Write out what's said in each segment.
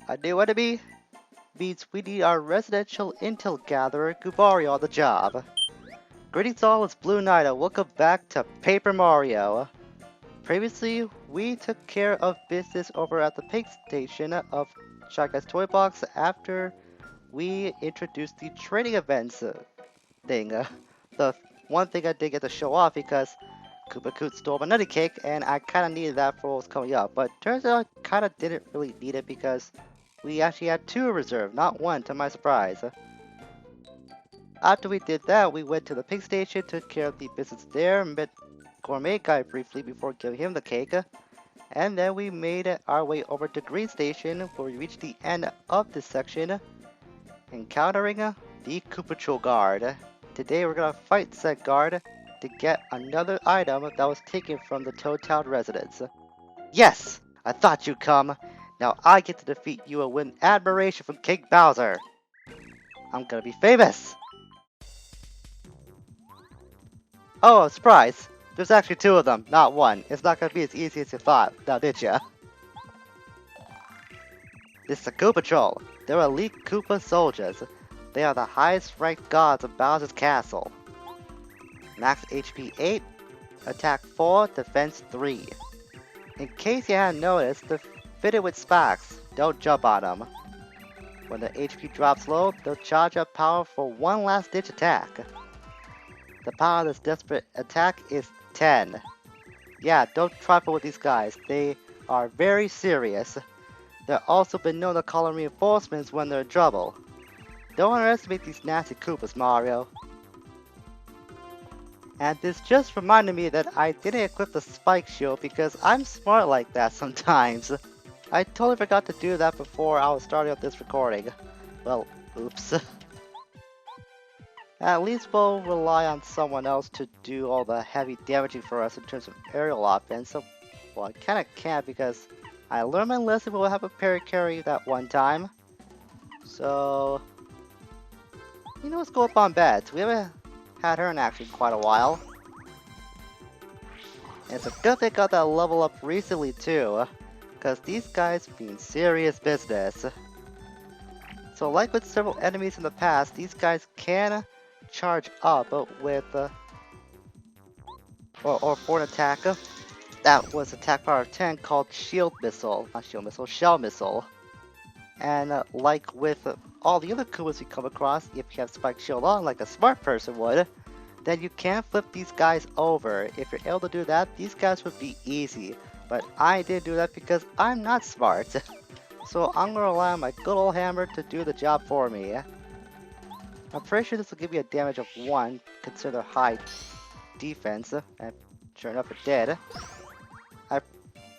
A new enemy means we need our residential intel gatherer Gubario on the job. Greetings all, it's Blue Knight and welcome back to Paper Mario. Previously, we took care of business over at the pig station of Shy Guy's Toy Box after we introduced the trading events thing. The one thing I did get to show off because Koopa Coot stole my nutty cake and I kinda needed that for what was coming up. But turns out I kinda didn't really need it because we actually had two in reserve, not one to my surprise. After we did that, we went to the pig station, took care of the business there, met Gourmet Guy briefly before giving him the cake, and then we made our way over to Green Station where we reached the end of this section, encountering the Koopa Patrol guard. Today we're gonna fight said guard to get another item that was taken from the Toad Town residents. Yes! I thought you'd come! Now I get to defeat you and win admiration from King Bowser! I'm gonna be famous! Oh, surprise! There's actually two of them, not one. It's not gonna be as easy as you thought, now did ya? This is the Koopa Patrol. They're elite Koopa soldiers. They are the highest ranked gods of Bowser's Castle. Max HP 8, attack 4, defense 3. In case you hadn't noticed, they're fitted with spikes. Don't jump on them. When the HP drops low, they'll charge up power for one last ditch attack. The power of this desperate attack is 10. Yeah, don't trifle with these guys. They are very serious. They've also been known to call in reinforcements when they're in trouble. Don't underestimate these nasty Koopas, Mario. And this just reminded me that I didn't equip the spike shield because I'm smart like that sometimes. I totally forgot to do that before I was starting up this recording. Well, oops. At least we'll rely on someone else to do all the heavy damaging for us in terms of aerial offense. So, well, I kinda can't because I learned my lesson we'll have a parry carry that one time. So, you know, let's go up on beds. We haven't had her in action quite a while. And it's a good thing I got that level up recently too, because these guys mean serious business. So like with several enemies in the past, these guys can charge up with or for an attack that was attack power of 10 called shield missile, not shield missile, shell missile. And like with all the other Koopas you come across, if you have spike shield on like a smart person would, then you can flip these guys over. If you're able to do that, these guys would be easy. But I didn't do that because I'm not smart. So I'm gonna rely on my good old hammer to do the job for me. I'm pretty sure this will give me a damage of 1, consider high defense, and sure enough it did. I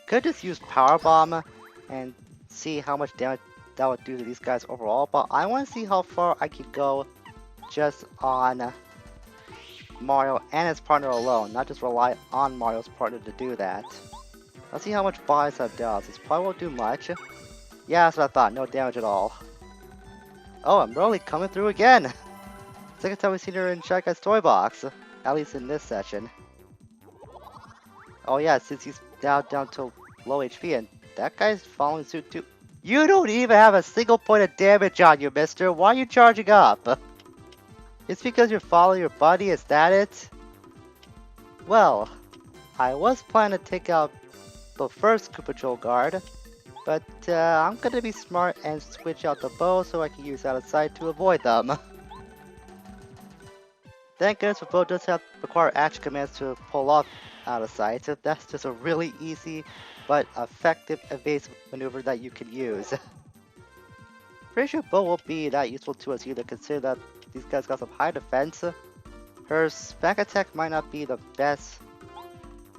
could just use Power Bomb and see how much damage that would do to these guys overall, but I want to see how far I could go just on Mario and his partner alone, not just rely on Mario's partner to do that. Let's see how much Bicep does. This probably won't do much. Yeah, that's what I thought, no damage at all. Oh, I'm really coming through again! Second time we've seen her in Shy Guy's Toy Box, at least in this session. Oh yeah, since he's down to low HP and that guy's following suit too. You don't even have a single point of damage on you, mister. Why are you charging up? It's because you're following your buddy, is that it? Well, I was planning to take out the first Koopa Patrol guard, but I'm gonna be smart and switch out the bow so I can use out of sight to avoid them. Thank goodness the bow does require action commands to pull off out of sight. That's just a really easy but effective evasive maneuver that you can use. Pretty sure bow won't be that useful to us either, consider that these guys got some high defense. Her back attack might not be the best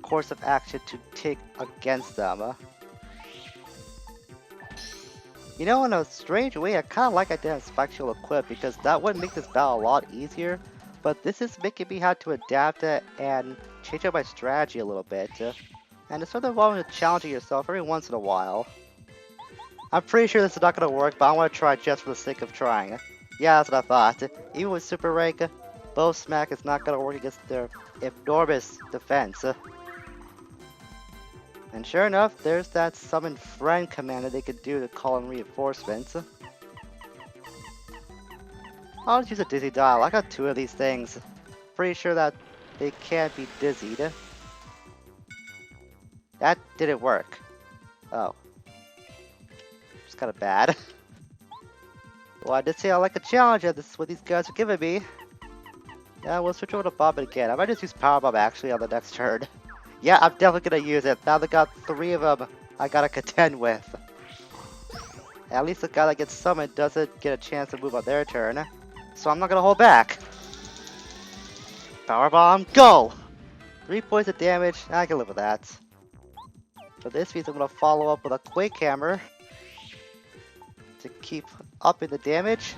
course of action to take against them. You know, in a strange way, I kinda like I didn't have Spike Shield equipped because that would make this battle a lot easier. But this is making me have to adapt it and change up my strategy a little bit. And it's sort of involving challenging yourself every once in a while. I'm pretty sure this is not gonna work, but I want to try just for the sake of trying. Yeah, that's what I thought. Even with Super Rank, bow smack is not gonna work against their enormous defense. And sure enough, there's that summon friend command that they could do to call in reinforcements. I'll just use a dizzy dial. I got 2 of these things. Pretty sure that they can't be dizzied. That didn't work. Oh. Just kinda bad. Well, I did say I like a challenge, and this is what these guys are giving me. Yeah, we'll switch over to Bob again. I might just use Power Bomb actually on the next turn. Yeah, I'm definitely gonna use it. Now that I got 3 of them, I gotta contend with. At least the guy that gets summoned doesn't get a chance to move on their turn. So I'm not gonna hold back. Power Bomb, go! 3 points of damage, I can live with that. For this means I'm gonna follow up with a Quake Hammer to keep upping the damage.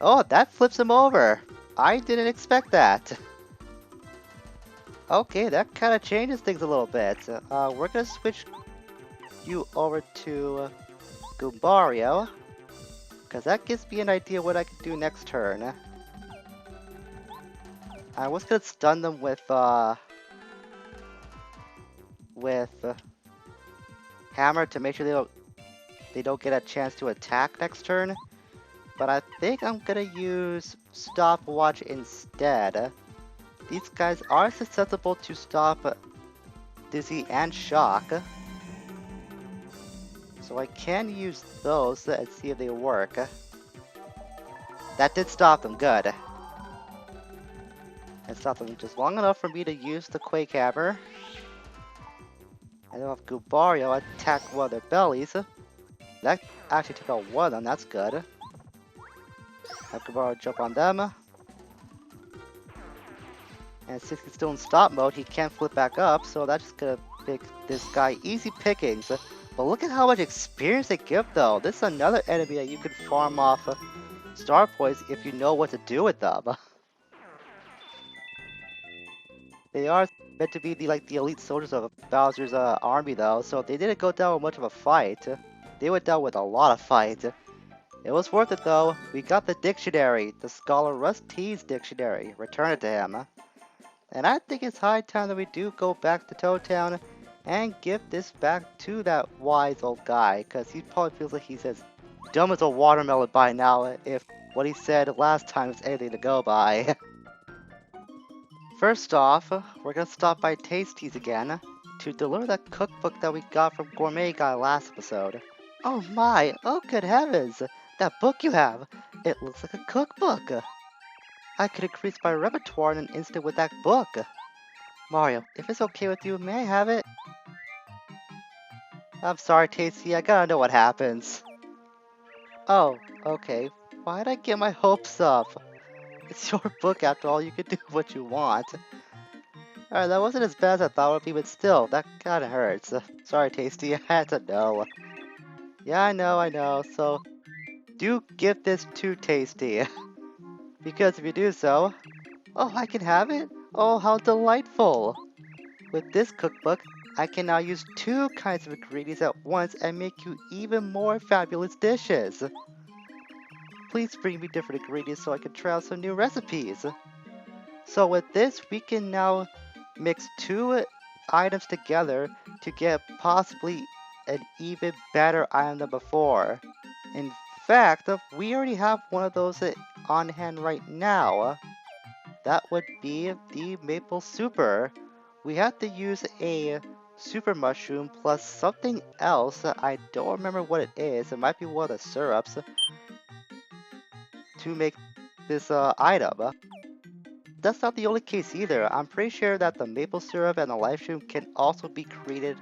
Oh, that flips him over. I didn't expect that. Okay, that kind of changes things a little bit. We're gonna switch you over to Goombario, because that gives me an idea what I can do next turn. I was gonna stun them with Hammer to make sure they don't get a chance to attack next turn. But I think I'm gonna use Stopwatch instead. These guys are susceptible to Stop, Dizzy, and Shock. So I can use those and see if they work. That did stop them, good. It stopped them just long enough for me to use the Quake Hammer. And then have Goombario attack one of their bellies. That actually took out one of them, that's good. Have Goombario jump on them. And since he's still in stop mode, he can't flip back up, so that's just gonna pick this guy easy pickings. But look at how much experience they give though. This is another enemy that you can farm off star points if you know what to do with them. They are meant to be the elite soldiers of Bowser's army though, so they didn't go down with much of a fight. They went down with a lot of fight. It was worth it though. We got the dictionary, the Scholar Rust T's dictionary. Return it to him. And I think it's high time that we do go back to Toad Town and give this back to that wise old guy, because he probably feels like he's as dumb as a watermelon by now if what he said last time is anything to go by. First off, we're gonna stop by Tasty's again to deliver that cookbook that we got from Gourmet Guy last episode. Oh my, oh good heavens, that book you have, it looks like a cookbook. I could increase my repertoire in an instant with that book. Mario, if it's okay with you, may I have it? I'm sorry, Tasty, I gotta know what happens. Oh, okay. Why'd I get my hopes up? It's your book after all, you can do what you want. Alright, that wasn't as bad as I thought it would be, but still, that kinda hurts. Sorry, Tasty, I had to know. Yeah, I know, so do give this to Tasty. Because if you do so... Oh, I can have it? Oh, how delightful! With this cookbook, I can now use 2 kinds of ingredients at once and make you even more fabulous dishes. Please bring me different ingredients so I can try out some new recipes. So with this, we can now mix 2 items together to get possibly an even better item than before. In fact, we already have one of those on hand right now. That would be the maple super. We have to use a super mushroom plus something else. I don't remember what it is. It might be one of the syrups to make this item. That's not the only case either. I'm pretty sure that the maple syrup and the life stream can also be created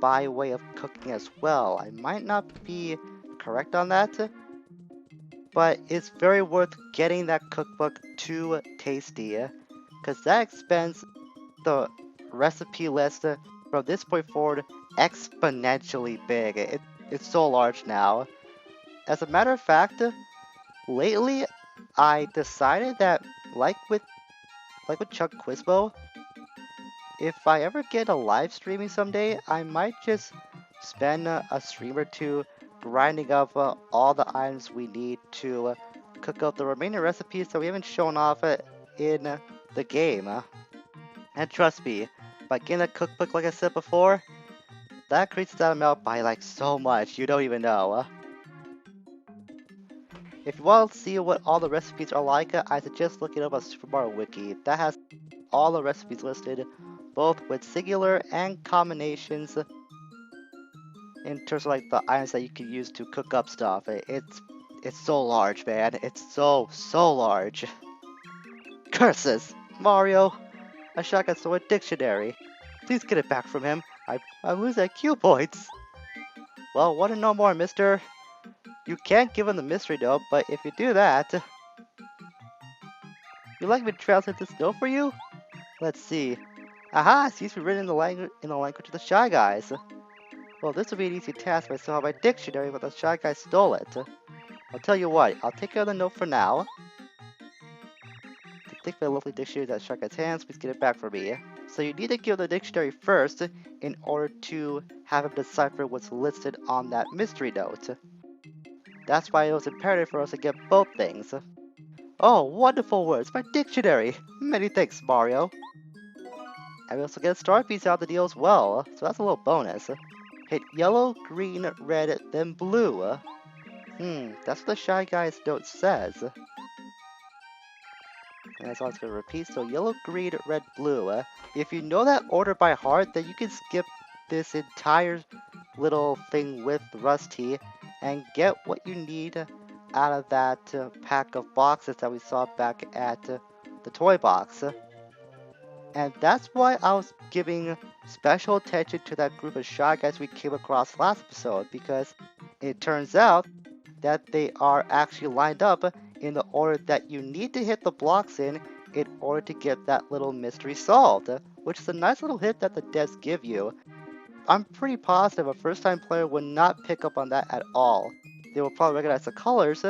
by way of cooking as well. I might not be correct on that, but it's very worth getting that cookbook to Tasty, because that expands the recipe list from this point forward exponentially big. It's so large now. As a matter of fact, lately I decided that like with Chuck Quizbo, if I ever get a live streaming someday, I might just spend a stream or two grinding up all the items we need to cook up the remaining recipes that we haven't shown off in the game. And trust me, by getting a cookbook like I said before, that increases that amount by like so much, you don't even know. If you want to see what all the recipes are like, I suggest looking up a Super Mario Wiki. That has all the recipes listed, both with singular and combinations in terms of like the items that you can use to cook up stuff. It's so large, man. It's so large. Curses! Mario! A shotgun stole a dictionary. Please get it back from him. I'm losing IQ points. Well, want to know more, mister? You can't give him the mystery note, but if you do that... You like me to translate this note for you? Let's see. Aha! It seems to be written in the language of the Shy Guys. Well, this will be an easy task if I still have my dictionary, but the Shy Guy stole it. I'll tell you what, I'll take care of the note for now. Take my lovely dictionary that Shy Guy's hands, please get it back for me. So you need to give the dictionary first in order to have him decipher what's listed on that mystery note. That's why it was imperative for us to get both things. Oh, wonderful words, my dictionary! Many thanks, Mario. And we also get a star piece out of the deal as well, so that's a little bonus. Hit yellow, green, red, then blue. That's what the Shy Guy's note says. And that's all it's going to repeat, so yellow, green, red, blue. If you know that order by heart, then you can skip this entire little thing with Rusty and get what you need out of that pack of boxes that we saw back at the toy box. And that's why I was giving special attention to that group of Shy Guys we came across last episode, because it turns out that they are actually lined up in the order that you need to hit the blocks in order to get that little mystery solved, which is a nice little hint that the devs give you. I'm pretty positive a first-time player would not pick up on that at all. They will probably recognize the colors,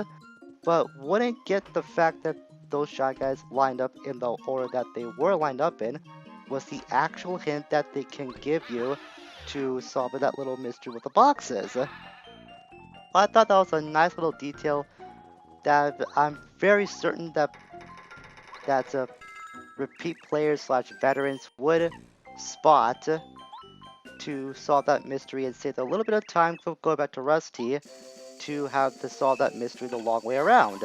but wouldn't get the fact that those Shy Guys lined up in the order that they were lined up in was the actual hint that they can give you to solve that little mystery with the boxes. I thought that was a nice little detail that I'm very certain that repeat players slash veterans would spot to solve that mystery and save a little bit of time from going back to Rusty to have to solve that mystery the long way around.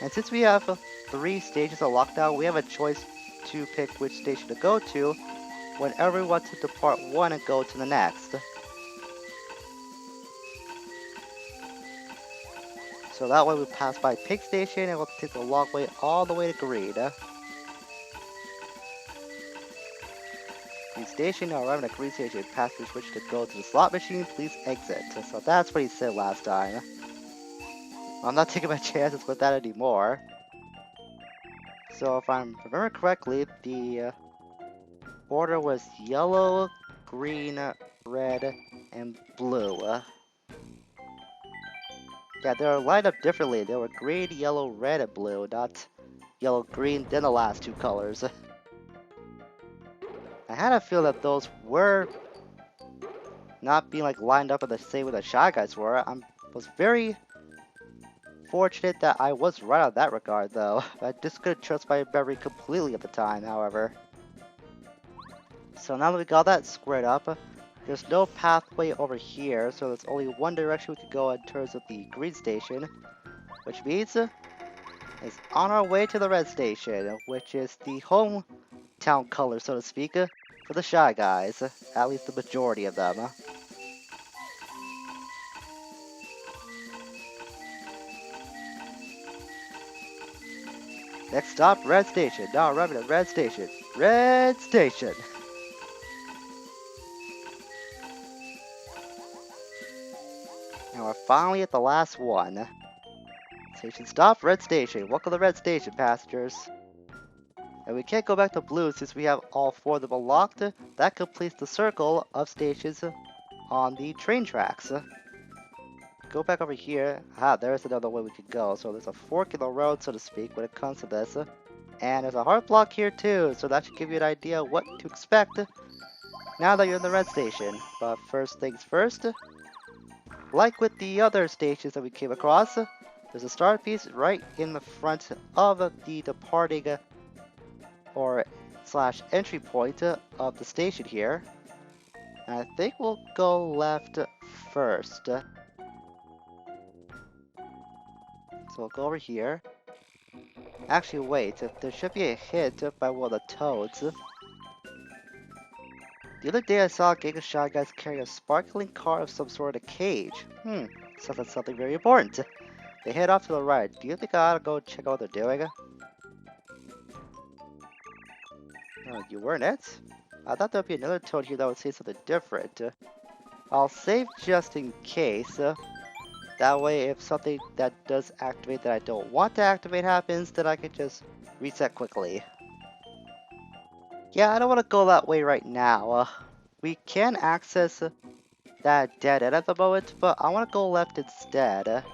And since we have 3 stages of lockdown, we have a choice to pick which station to go to whenever we want to depart one and go to the next. So that way we pass by Pig Station and we'll take the long way all the way to Green. Green Station, now arriving at Green Station, passengers wish to go to the slot machine, please exit. So that's what he said last time. I'm not taking my chances with that anymore. So if I remember correctly, the order was yellow, green, red, and blue. Yeah, they were lined up differently. They were green, yellow, red, and blue, not yellow, green, then the last 2 colors. I had a feel that those were not being like lined up in the same way the Shy Guys were. I was very fortunate that I was right on that regard, though. I just couldn't trust my memory completely at the time, however. So now that we got that squared up, there's no pathway over here, so there's only one direction we could go in terms of the green station, which means it's on our way to the red station, which is the hometown color, so to speak, for the Shy Guys, at least the majority of them. Next stop, Red Station. Now arriving at Red Station. Red Station! And we're finally at the last one. Station stop, Red Station. Welcome to Red Station, passengers. And we can't go back to Blue since we have all 4 of them unlocked. That completes the circle of stations on the train tracks. Go back over here. There's another way we could go. So there's a fork in the road, so to speak, when it comes to this. And there's a heart block here too, so that should give you an idea of what to expect now that you're in the red station. But first things first, like with the other stations that we came across, there's a star piece right in the front of the departing or slash entry point of the station here. And I think we'll go left first. So we'll go over here. Actually, wait, there should be a hint by one of the toads. The other day I saw a gang of shy guys carrying a sparkling car of some sort in a cage. Sounds like something very important. They head off to the right. Do you think I ought to go check out what they're doing? You weren't it? I thought there'd be another toad here that would say something different. I'll save just in case. That way, if something that does activate that I don't want to activate happens, then I can just reset quickly. Yeah, I don't want to go that way right now. We can access that dead end at the moment, but I want to go left instead.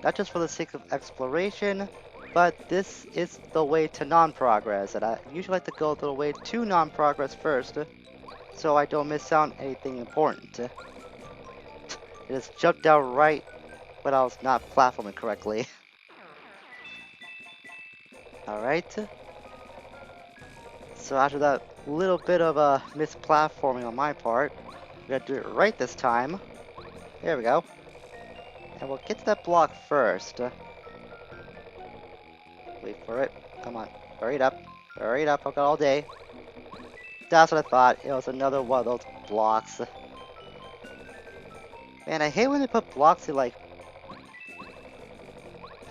Not just for the sake of exploration, but this is the way to non-progress, and I usually like to go the way to non-progress first, so I don't miss out on anything important. It just jumped out right when I was not platforming correctly. Alright. So after that little bit of misplatforming on my part, we're gonna do it right this time. There we go. And we'll get to that block first. Wait for it. Come on. Hurry it up. Hurry it up. I've got all day. That's what I thought. It was another one of those blocks. Man, I hate when they put blocks in like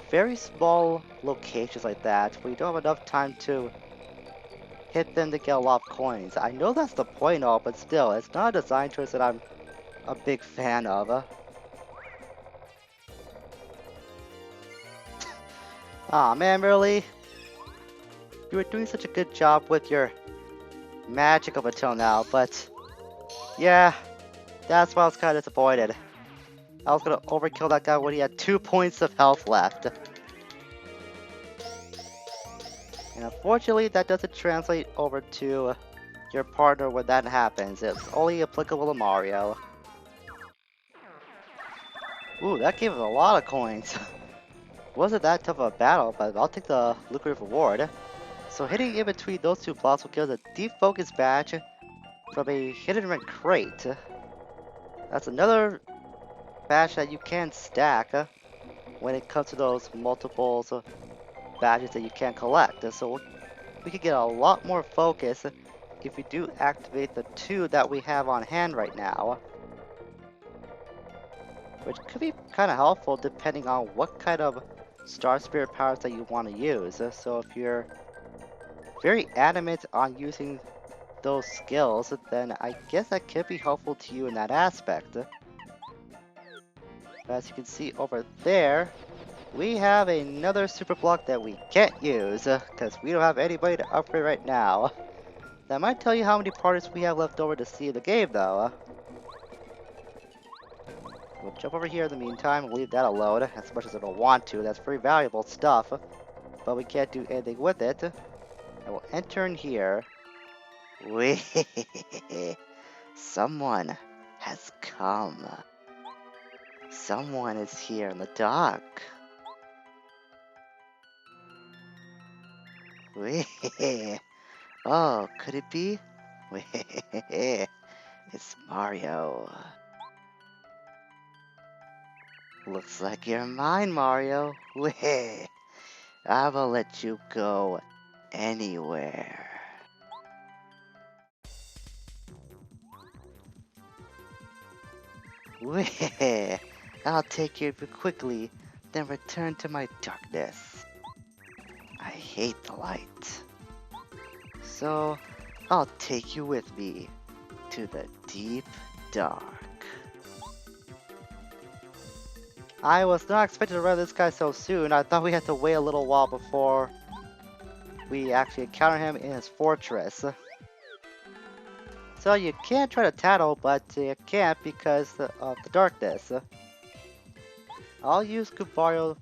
very small locations like that where you don't have enough time to hit them to get a lot of coins. I know that's the point of, but still, it's not a design choice that I'm a big fan of. Aw, man, really? You were doing such a good job with your magic up until now, but yeah, that's why I was kind of disappointed. I was gonna overkill that guy when he had 2 points of health left. And unfortunately, that doesn't translate over to your partner when that happens. It's only applicable to Mario. Ooh, that gave us a lot of coins. Wasn't that tough of a battle, but I'll take the lucrative reward. So hitting in between those two blocks will give us a deep focus badge from a hidden red crate. That's another badge that you can stack when it comes to those multiples of badges that you can collect. So we could get a lot more focus if we do activate the two that we have on hand right now. Which could be kind of helpful depending on what kind of Star Spirit powers that you want to use. So if you're very adamant on using those skills, then I guess that could be helpful to you in that aspect. But as you can see over there, we have another super block that we can't use because we don't have anybody to upgrade right now. That might tell you how many parties we have left over to see in the game though. We'll jump over here in the meantime and leave that alone as much as I don't want to. That's very valuable stuff, but we can't do anything with it. And we'll enter in here. Wait, someone has come. Someone is here in the dark. Wait, oh, could it be? Wait, it's Mario. Looks like you're mine, Mario. Wait, I will let you go anywhere. Wait, I'll take care of you quickly, then return to my darkness. I hate the light. So, I'll take you with me to the deep dark. I was not expecting to run this guy so soon. I thought we had to wait a little while before we actually encounter him in his fortress. So you can try to tattle, but you can't because of the darkness. I'll use Gubario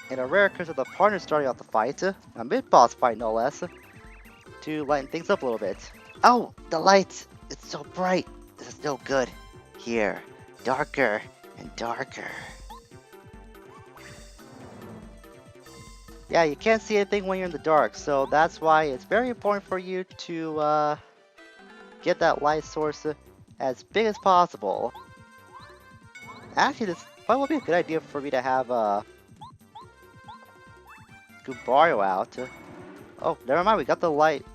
in a rare case of the partner starting off the fight, a mid-boss fight no less, to lighten things up a little bit. Oh, the light! It's so bright! This is no good. Here, darker and darker. Yeah, you can't see anything when you're in the dark, so that's why it's very important for you to get that light source as big as possible. Actually, this probably would be a good idea for me to have Gubario out. Oh, never mind, we got the light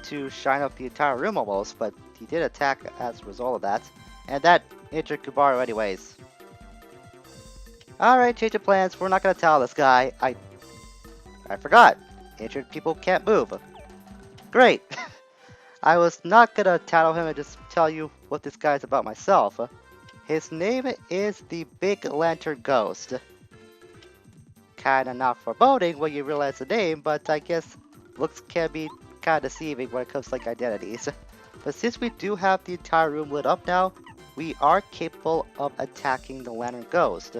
to shine up the entire room almost, but he did attack as a result of that. And that injured Gubario anyways. Alright, change of plans. We're not gonna tell this guy. I forgot. Injured people can't move. Great. I was not gonna tattle him and just tell you what this guy's about myself. His name is the Big Lantern Ghost. Kinda not foreboding when you realize the name, but I guess looks can be kinda deceiving when it comes to like identities. But since we do have the entire room lit up now, we are capable of attacking the Lantern Ghost.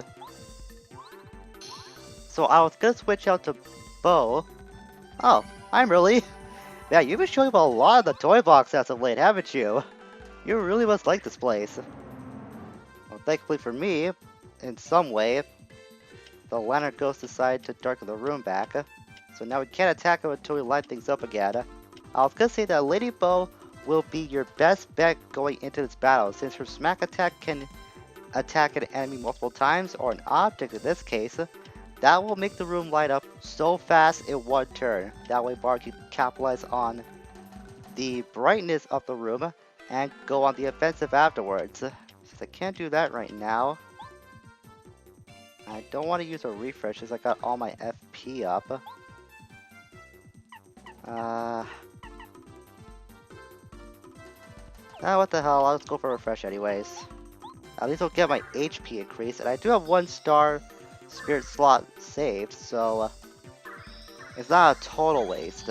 So I was gonna switch out to Bo. Oh, I'm really. Yeah, you've been showing up a lot of the toy box as of late, haven't you? You really must like this place. Well, thankfully for me, in some way, the Lantern Ghost decided to darken the room back. So now we can't attack him until we light things up again. I was gonna say that Lady Bo will be your best bet going into this battle, since her smack attack can attack an enemy multiple times, or an object in this case. That will make the room light up so fast in one turn. That way Bard can capitalize on the brightness of the room and go on the offensive afterwards. Since I can't do that right now, I don't want to use a refresh since I got all my FP up. What the hell, I'll just go for a refresh anyways. At least I'll get my HP increased, and I do have 1-star spirit slot saved, so it's not a total waste.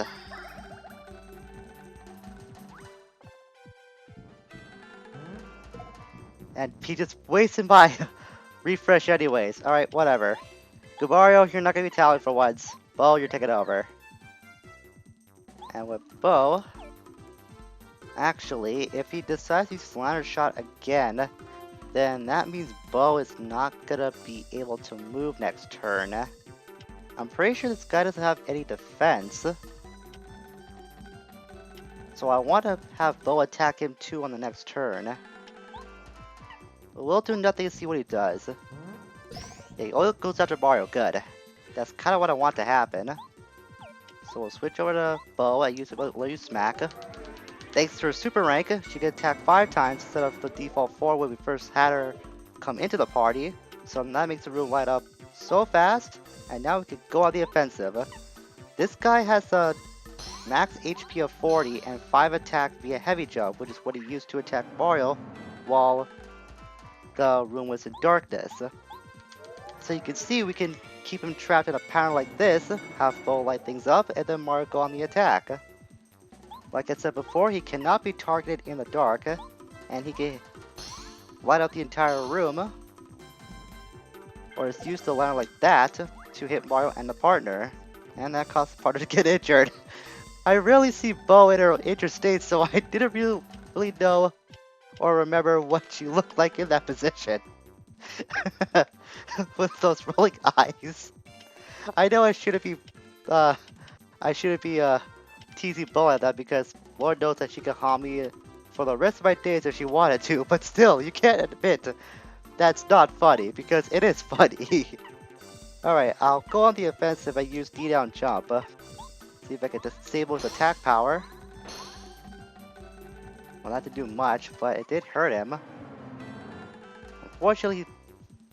And he just wasted my refresh anyways. Alright, whatever. Gubario, you're not gonna be tallied for once. Bo, you're taking over. And with Bo, actually, if he decides to use Lantern Shot again, then that means Bo is not gonna be able to move next turn. I'm pretty sure this guy doesn't have any defense. So I want to have Bo attack him too on the next turn. But we'll do nothing to see what he does. Yeah, he only goes after Mario, good. That's kind of what I want to happen. So we'll switch over to Bo. We'll use Smack. Thanks to her super rank, she can attack 5 times instead of the default 4 when we first had her come into the party. So that makes the room light up so fast, and now we can go on the offensive. This guy has a max HP of 40 and 5 attack via heavy jump, which is what he used to attack Mario while the room was in darkness. So you can see we can keep him trapped in a pattern like this, have Bo light things up, and then Mario go on the attack. Like I said before, he cannot be targeted in the dark, and he can light up the entire room, or is used the lantern like that to hit Mario and the partner, and that causes the partner to get injured. I rarely see Bo in her injured state, so I didn't really know or remember what she looked like in that position. With those rolling eyes. I know I shouldn't be teasing Bo at that, because Lord knows that she can harm me for the rest of my days if she wanted to, but still, you can't admit that's not funny, because it is funny. Alright, I'll go on the offensive and use D-down jump. See if I can disable his attack power. Well, not to do much, but it did hurt him. Unfortunately, he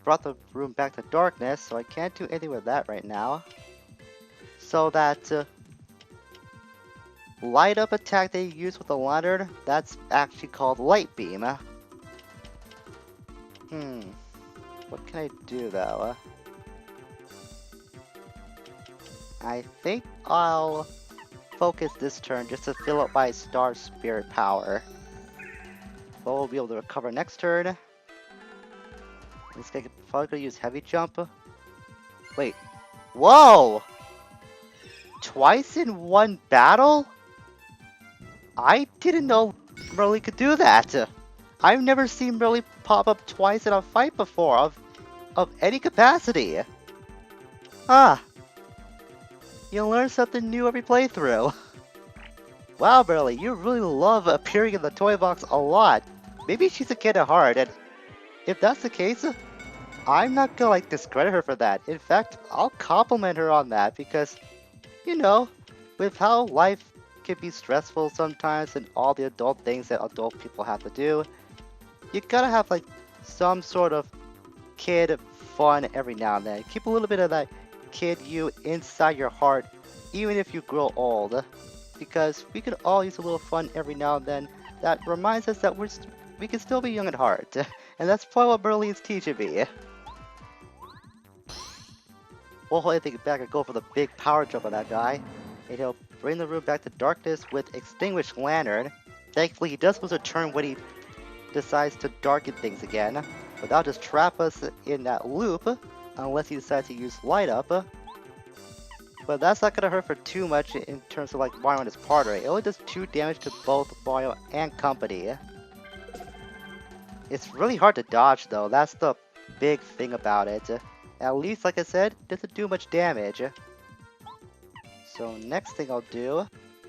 brought the room back to darkness, so I can't do anything with that right now. So that light up attack they use with the lantern, that's actually called light beam. What can I do though? I think I'll focus this turn just to fill up my star spirit power. Bo will be able to recover next turn. This guy could probably gonna use heavy jump. Wait. Whoa! Twice in one battle? I didn't know Merly could do that. I've never seen Merly pop up twice in a fight before of any capacity. Ah. You learn something new every playthrough. Wow, Burley, you really love appearing in the toy box a lot. Maybe she's a kid at heart, and if that's the case, I'm not gonna like discredit her for that. In fact, I'll compliment her on that because, you know, with how life can be stressful sometimes and all the adult things that adult people have to do, you gotta have like some sort of kid fun every now and then. Keep a little bit of that kid you inside your heart, even if you grow old, because we can all use a little fun every now and then. That reminds us that we can still be young at heart, and that's probably what Burley is teaching me. We'll hold anything back and go for the big power jump on that guy, and he'll bring the room back to darkness with Extinguished Lantern. Thankfully, he does lose a turn when he decides to darken things again, but that'll just trap us in that loop, unless he decides to use Light Up. But that's not gonna hurt for too much in terms of like Mario and his partner. It only does 2 damage to both Mario and company. It's really hard to dodge though, that's the big thing about it. At least, like I said, it doesn't do much damage. So next thing I'll do,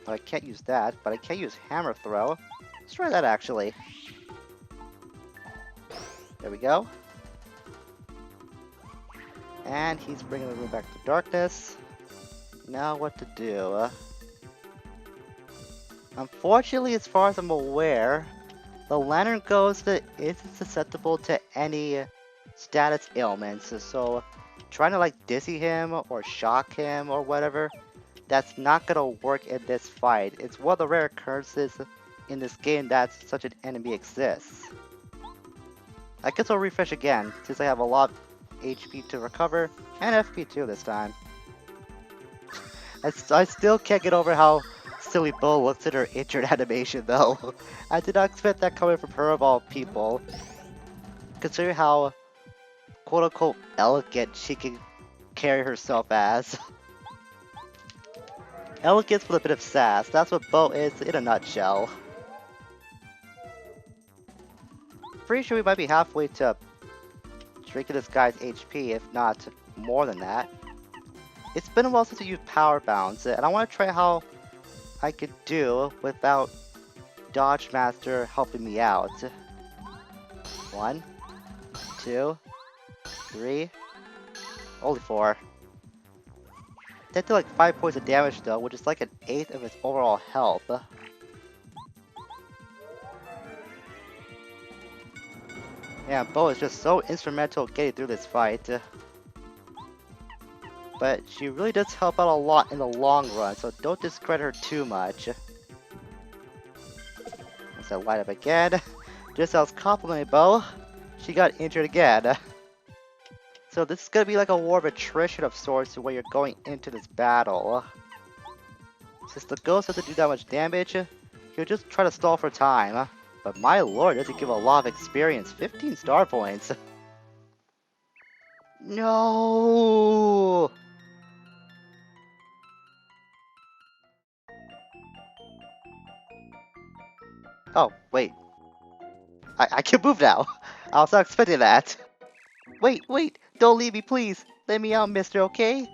I can't use that, but I can use Hammer Throw. Let's try that actually. There we go. And he's bringing the room back to darkness. Now what to do? Unfortunately, as far as I'm aware, the Lantern Ghost isn't susceptible to any status ailments, so trying to like dizzy him or shock him or whatever, that's not gonna work in this fight. It's one of the rare occurrences in this game that such an enemy exists. I guess I'll refresh again, since I have a lot of HP to recover, and FP too this time. I still can't get over how silly Bo looks at her injured animation though. I did not expect that coming from her of all people. Consider how quote-unquote elegant she can carry herself as. Elegance with a bit of sass, that's what Bo is in a nutshell. Pretty sure we might be halfway to drinking this guy's HP, if not more than that. It's been a while since I used Power Bounce, and I want to try how I could do without Dodge Master helping me out. 1, 2, 3, only 4. That did like 5 points of damage though, which is like an 1/8 of its overall health. Yeah, Bo is just so instrumental getting through this fight. But she really does help out a lot in the long run, so don't discredit her too much. Let's light up again. Just as I was complimenting Bo, she got injured again. So this is gonna be like a war of attrition of sorts where you're going into this battle. Since the ghost doesn't do that much damage, he'll just try to stall for time. But my lord, does he give a lot of experience. 15 star points. No! Oh, wait. I can move now. I was not expecting that. Wait, don't leave me, please. Let me out, mister, okay?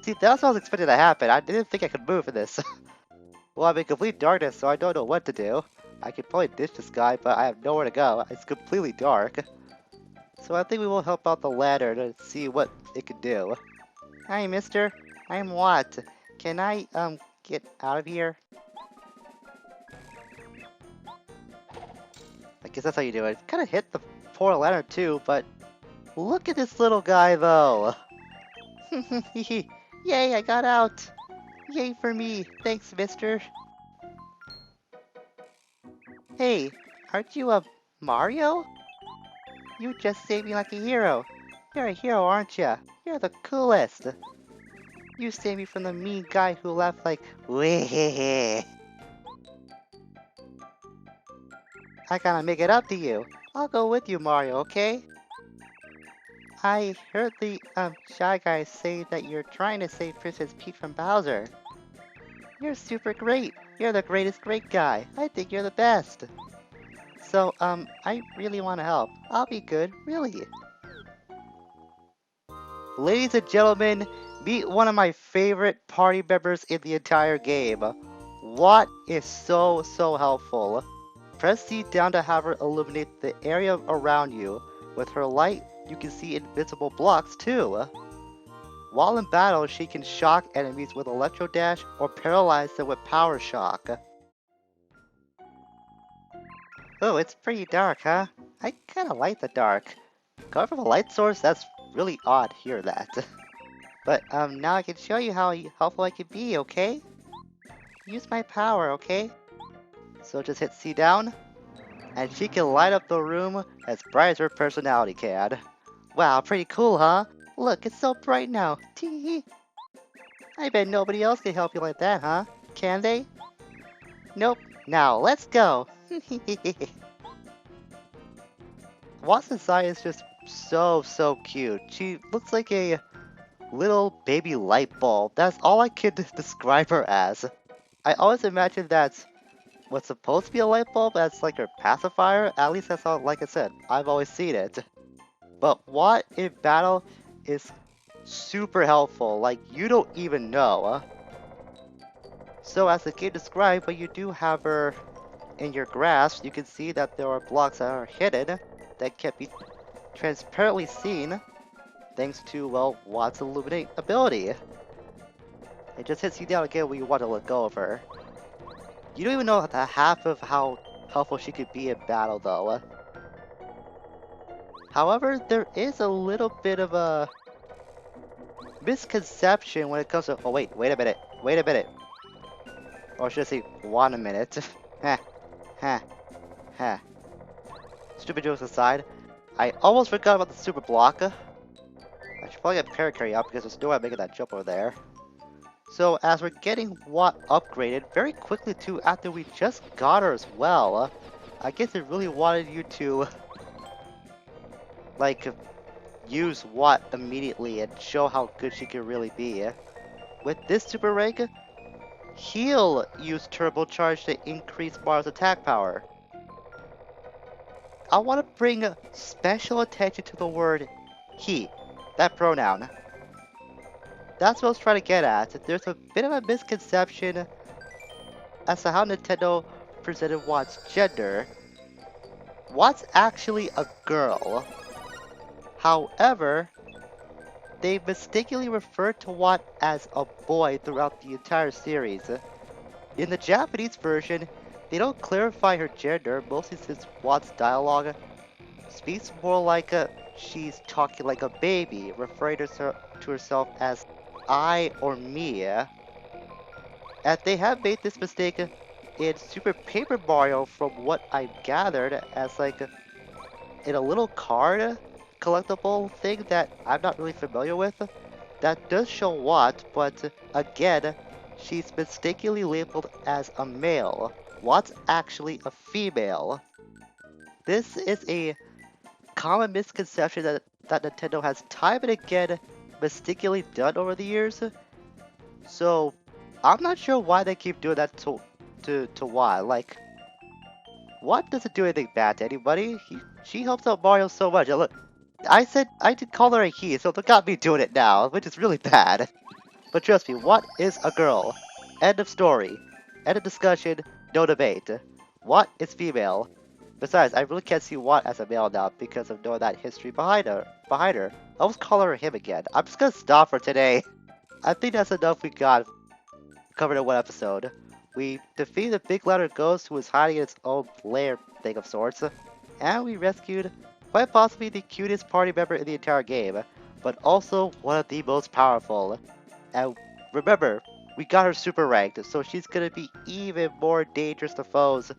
See, that's what I was expecting to happen. I didn't think I could move in this. Well, I'm in complete darkness, so I don't know what to do. I could probably ditch this guy, but I have nowhere to go. It's completely dark. So I think we will help out the ladder to see what it can do. Hi, mister. I'm what? Can I, get out of here? I guess that's how you do it. Kind of hit the poor ladder too, but look at this little guy though. Yay, I got out. Yay for me. Thanks, mister. Hey, aren't you a Mario? You just saved me like a hero. You're a hero, aren't ya? You're the coolest. You saved me from the mean guy who laughed like, wee. I gotta make it up to you. I'll go with you, Mario, okay? I heard the, Shy Guy say that you're trying to save Princess Peach from Bowser. You're super great. You're the greatest great guy. I think you're the best. So, I really want to help. I'll be good, really. Ladies and gentlemen, Meet one of my favorite party members in the entire game. Watt is so helpful. Press C down to have her illuminate the area around you. With her light, you can see invisible blocks too. While in battle, she can shock enemies with Electro Dash or paralyze them with Power Shock. Oh, it's pretty dark, huh? I kinda like the dark. Coming from a light source, that's really odd to hear that. But now I can show you how helpful I can be, okay? Use my power, okay? So just hit C down, and she can light up the room as bright as her personality can. Wow, pretty cool, huh? Look, it's so bright now. Tee. I bet nobody else can help you like that, huh? Can they? Nope. Now, let's go! Watson's eye is just so cute. She looks like a little baby light bulb. That's all I could describe her as. I always imagined that's what's supposed to be a light bulb as like her pacifier. At least that's how, like I said, I've always seen it. But Watt in battle is super helpful, like you don't even know. So as the game described, when you do have her in your grasp, you can see that there are blocks that are hidden that can't be transparently seen thanks to, well, Watt's illuminate ability. It just hits you down again when you want to let go of her. You don't even know the half of how helpful she could be in battle though. However, there is a little bit of a misconception when it comes to— oh wait a minute. Or should I say, 1 minute. Heh, heh, heh. Stupid jokes aside, I almost forgot about the super block. I should probably get Paracarry out because there's no way I'm making that jump over there. So as we're getting Watt upgraded very quickly too after we just got her as well, I guess it really wanted you to like use Watt immediately and show how good she can really be. With this super rank, he'll use Turbo Charge to increase Mario's attack power. I want to bring special attention to the word he, that pronoun. That's what I was trying to get at. There's a bit of a misconception as to how Nintendo presented Watt's gender. Watt's actually a girl. However, they mistakenly referred to Watt as a boy throughout the entire series. In the Japanese version, they don't clarify her gender, mostly since Watt's dialogue speaks more like she's talking like a baby, referring to herself as I or me. And they have made this mistake in Super Paper Mario from what I've gathered as like in a little card collectible thing that I'm not really familiar with. That does show Watt, but again, she's mistakenly labeled as a male. Watt's actually a female. This is a common misconception that Nintendo has time and again mistakenly done over the years. So I'm not sure why they keep doing that to Watt. Like, Watt doesn't do anything bad to anybody. She helps out Mario so much. And look, I said I did call her a he, so they got me doing it now, which is really bad. But trust me, Watt is a girl. End of story. End of discussion. No debate. Watt is female. Besides, I really can't see Watt as a male now because of knowing that history behind her. I almost call her him again. I'm just gonna stop for today. I think that's enough we got covered in one episode. We defeated the big ladder ghost who was hiding in its own lair thing of sorts. And we rescued quite possibly the cutest party member in the entire game, but also one of the most powerful. And remember, we got her super ranked, so she's gonna be even more dangerous to foes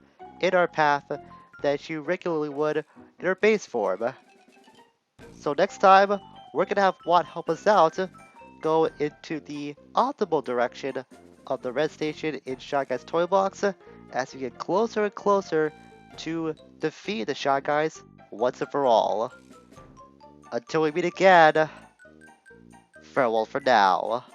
in our path than she regularly would in her base form. So next time, we're gonna have Watt help us out, go into the optimal direction of the red station in Shy Guy's toy box as we get closer and closer to defeat the Shy Guys once and for all. Until we meet again, farewell for now.